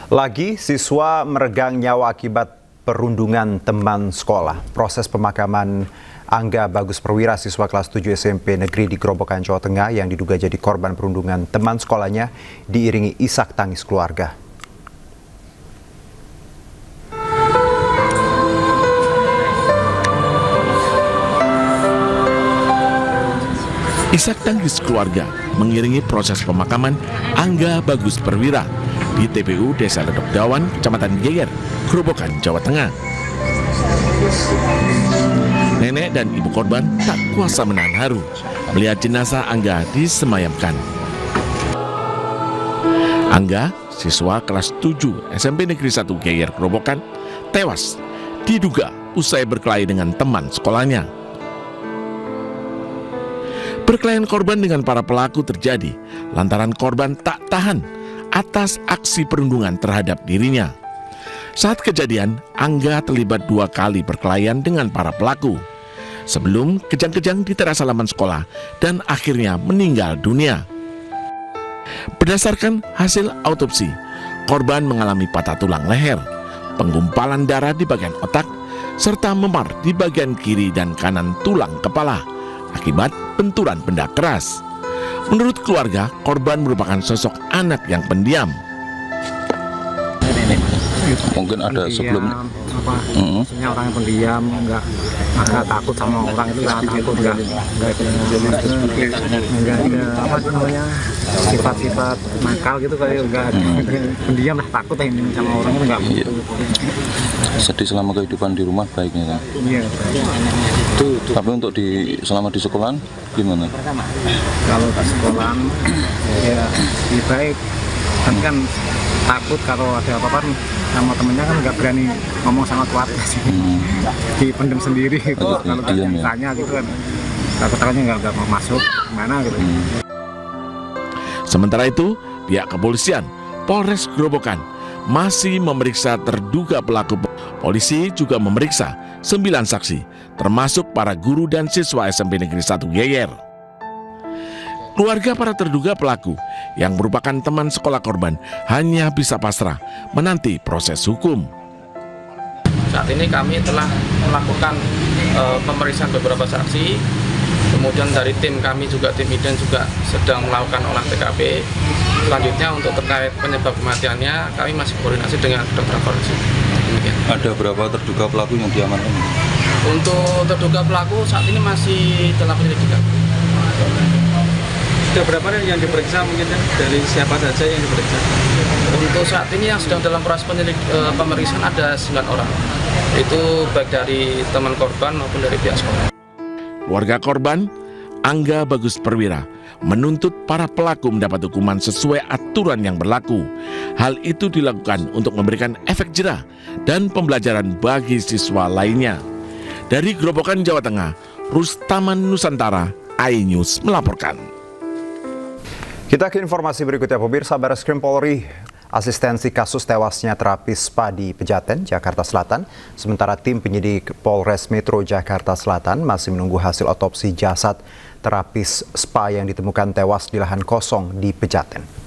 Lagi, siswa meregang nyawa akibat perundungan teman sekolah. Proses pemakaman Angga Bagus Perwira, siswa kelas 7 SMP Negeri di Grobogan, Jawa Tengah yang diduga jadi korban perundungan teman sekolahnya diiringi isak tangis keluarga. Isak tangis keluarga mengiringi proses pemakaman Angga Bagus Perwira di TPU Desa Ledok Dawan, Kecamatan Geyer, Grobogan, Jawa Tengah. Nenek dan ibu korban tak kuasa menahan haru melihat jenazah Angga disemayamkan. Angga, siswa kelas 7 SMP Negeri 1 Geyer, Grobogan, tewas diduga usai berkelahi dengan teman sekolahnya. Perkelahian korban dengan para pelaku terjadi lantaran korban tak tahan atas aksi perundungan terhadap dirinya. Saat kejadian, Angga terlibat 2 kali perkelahian dengan para pelaku sebelum kejang-kejang di teras halaman sekolah dan akhirnya meninggal dunia. Berdasarkan hasil autopsi, korban mengalami patah tulang leher, penggumpalan darah di bagian otak, serta memar di bagian kiri dan kanan tulang kepala akibat benturan benda keras. Menurut keluarga, korban merupakan sosok anak yang pendiam. Mungkin ada sebelumnya. Maksudnya orang yang pendiam, agak takut sama orang itu, takut nggak ada sifat-sifat nakal gitu, kayak nggak pendiam lah, takut ini sama orang itu nggak. Sedih selama kehidupan di rumah baiknya kan? Iya. Tapi untuk selama di sekolahan gimana? Kalau di sekolahan ya lebih baik, tapi kan takut kalau ada apa-apa sama temennya kan nggak berani ngomong sama keluarga sih. Dipendam sendiri itu kalau ditanya gitu kan, takut-takutnya nggak mau masuk gimana gitu. Sementara itu, pihak kepolisian Polres Grobogan masih memeriksa terduga pelaku. Polisi juga memeriksa 9 saksi, termasuk para guru dan siswa SMP Negeri 1 Geyer. Keluarga para terduga pelaku yang merupakan teman sekolah korban hanya bisa pasrah menanti proses hukum. Saat ini kami telah melakukan pemeriksaan beberapa saksi, kemudian dari tim kami juga, tim IDEN juga sedang melakukan olah TKP. Selanjutnya untuk terkait penyebab kematiannya, kami masih koordinasi dengan dokter forensik. Ada berapa terduga pelaku yang diamankan? Untuk terduga pelaku saat ini masih dalam penyelidikan. Sudah berapa yang diperiksa mungkin dari siapa saja yang diperiksa? Untuk saat ini yang sedang dalam proses pemeriksaan ada 9 orang. Itu baik dari teman korban maupun dari pihak sekolah. Keluarga korban, Angga Bagus Perwira, menuntut para pelaku mendapat hukuman sesuai aturan yang berlaku. Hal itu dilakukan untuk memberikan efek jera dan pembelajaran bagi siswa lainnya. Dari Grobogan, Jawa Tengah, Rustaman Nusantara, iNews melaporkan. Kita ke informasi berikutnya, pemirsa. Bareskrim Polri asistensi kasus tewasnya terapis SPA di Pejaten, Jakarta Selatan. Sementara tim penyidik Polres Metro Jakarta Selatan masih menunggu hasil otopsi jasad terapis SPA yang ditemukan tewas di lahan kosong di Pejaten.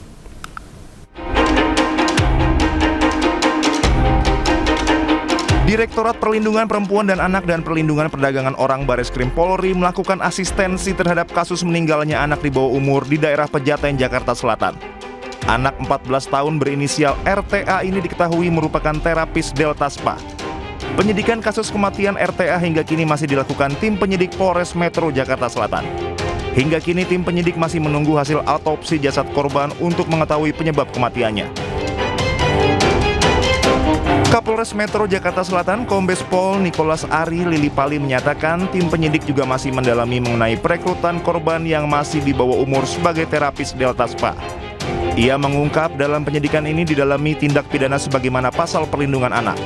Direktorat Perlindungan Perempuan dan Anak dan Perlindungan Perdagangan Orang Bareskrim Polri melakukan asistensi terhadap kasus meninggalnya anak di bawah umur di daerah Pejaten, Jakarta Selatan. Anak 14 tahun berinisial RTA ini diketahui merupakan terapis Delta SPA. Penyidikan kasus kematian RTA hingga kini masih dilakukan tim penyidik Polres Metro Jakarta Selatan. Hingga kini tim penyidik masih menunggu hasil autopsi jasad korban untuk mengetahui penyebab kematiannya. Kapolres Metro Jakarta Selatan, Kombes Pol Nicholas Ari Lilipali menyatakan tim penyidik juga masih mendalami mengenai perekrutan korban yang masih di bawah umur sebagai terapis Delta SPA. Ia mengungkap dalam penyidikan ini didalami tindak pidana sebagaimana pasal perlindungan anak.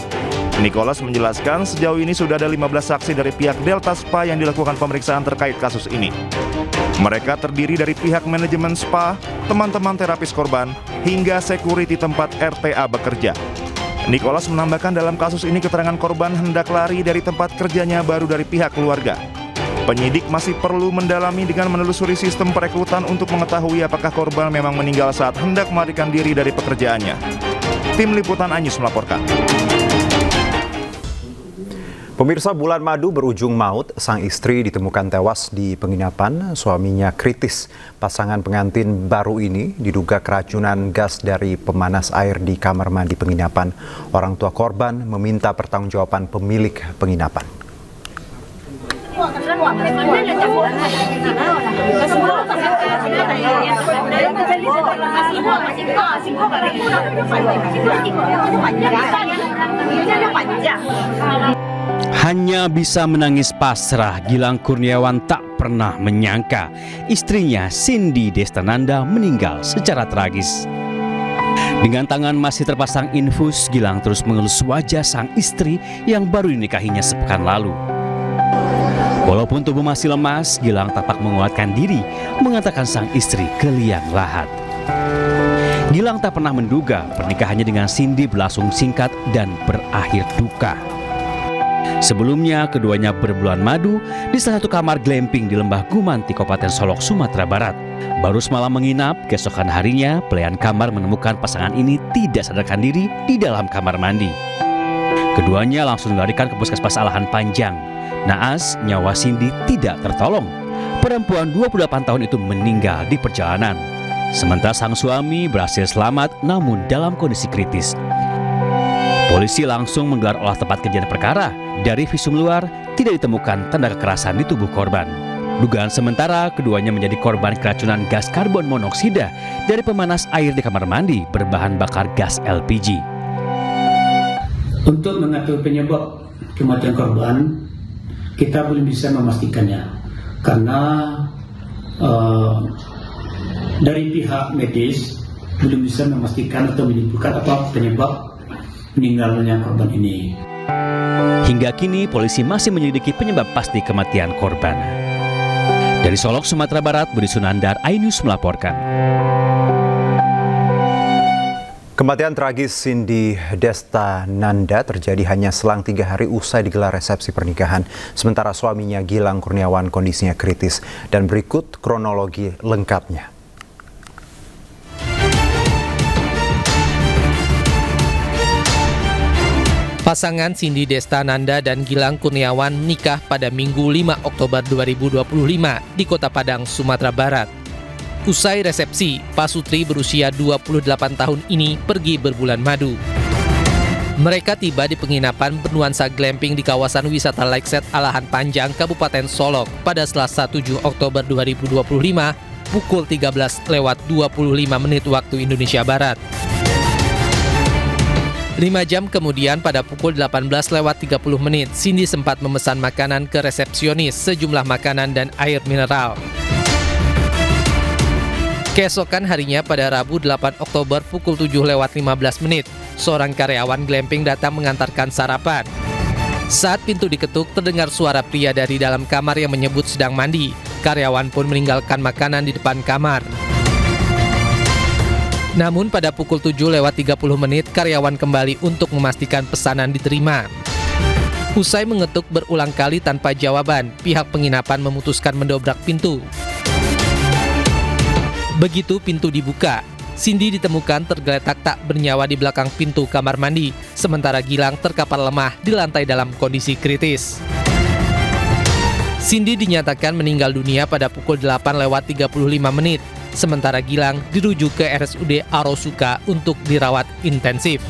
Nicholas menjelaskan sejauh ini sudah ada 15 saksi dari pihak Delta SPA yang dilakukan pemeriksaan terkait kasus ini. Mereka terdiri dari pihak manajemen SPA, teman-teman terapis korban, hingga security tempat RTA bekerja. Nicholas menambahkan dalam kasus ini keterangan korban hendak lari dari tempat kerjanya baru dari pihak keluarga. Penyidik masih perlu mendalami dengan menelusuri sistem perekrutan untuk mengetahui apakah korban memang meninggal saat hendak melarikan diri dari pekerjaannya. Tim Liputan Anyus melaporkan. Pemirsa, bulan madu berujung maut, sang istri ditemukan tewas di penginapan, suaminya kritis. Pasangan pengantin baru ini diduga keracunan gas dari pemanas air di kamar mandi penginapan. Orang tua korban meminta pertanggungjawaban pemilik penginapan. Hanya bisa menangis pasrah, Gilang Kurniawan tak pernah menyangka istrinya Cindy Destananda meninggal secara tragis. Dengan tangan masih terpasang infus, Gilang terus mengelus wajah sang istri yang baru dinikahinya sepekan lalu. Walaupun tubuh masih lemas, Gilang tampak menguatkan diri mengantarkan sang istri ke liang lahat. Gilang tak pernah menduga pernikahannya dengan Cindy berlangsung singkat dan berakhir duka. Sebelumnya, keduanya berbulan madu di salah satu kamar glamping di Lembah Gumanti, Kabupaten Solok, Sumatera Barat. Baru semalam menginap, keesokan harinya pelayan kamar menemukan pasangan ini tidak sadarkan diri di dalam kamar mandi. Keduanya langsung dilarikan ke Puskesmas Alahan Panjang. Naas, nyawa Cindy tidak tertolong. Perempuan 28 tahun itu meninggal di perjalanan. Sementara sang suami berhasil selamat namun dalam kondisi kritis. Polisi langsung menggelar olah tempat kejadian perkara. Dari visum luar, tidak ditemukan tanda kekerasan di tubuh korban. Dugaan sementara, keduanya menjadi korban keracunan gas karbon monoksida dari pemanas air di kamar mandi berbahan bakar gas LPG. Untuk mengetahui penyebab kematian korban, kita belum bisa memastikannya. Karena dari pihak medis belum bisa memastikan atau menyimpulkan apa penyebab meninggalnya korban ini. Hingga kini polisi masih menyelidiki penyebab pasti kematian korban. Dari Solok, Sumatera Barat, Budi Sunandar, iNews melaporkan. Kematian tragis Cindy Destananda terjadi hanya selang 3 hari usai digelar resepsi pernikahan. Sementara suaminya Gilang Kurniawan kondisinya kritis. Dan berikut kronologi lengkapnya. Pasangan Cindy Destananda dan Gilang Kurniawan nikah pada Minggu 5 Oktober 2025 di Kota Padang, Sumatera Barat. Usai resepsi, Pasutri berusia 28 tahun ini pergi berbulan madu. Mereka tiba di penginapan bernuansa glamping di kawasan wisata Lakeside Alahan Panjang, Kabupaten Solok pada Selasa 7 Oktober 2025 pukul 13:25 waktu Indonesia Barat. 5 jam kemudian pada pukul 18:30 Cindy sempat memesan makanan ke resepsionis, sejumlah makanan dan air mineral. Keesokan harinya pada Rabu 8 Oktober pukul 7:15 seorang karyawan glamping datang mengantarkan sarapan. Saat pintu diketuk, terdengar suara pria dari dalam kamar yang menyebut sedang mandi. Karyawan pun meninggalkan makanan di depan kamar. Namun pada pukul 7:30 karyawan kembali untuk memastikan pesanan diterima. Usai mengetuk berulang kali tanpa jawaban, pihak penginapan memutuskan mendobrak pintu. Begitu pintu dibuka, Cindy ditemukan tergeletak tak bernyawa di belakang pintu kamar mandi, sementara Gilang terkapar lemah di lantai dalam kondisi kritis. Cindy dinyatakan meninggal dunia pada pukul 8:35. Sementara Gilang dirujuk ke RSUD Arosuka untuk dirawat intensif.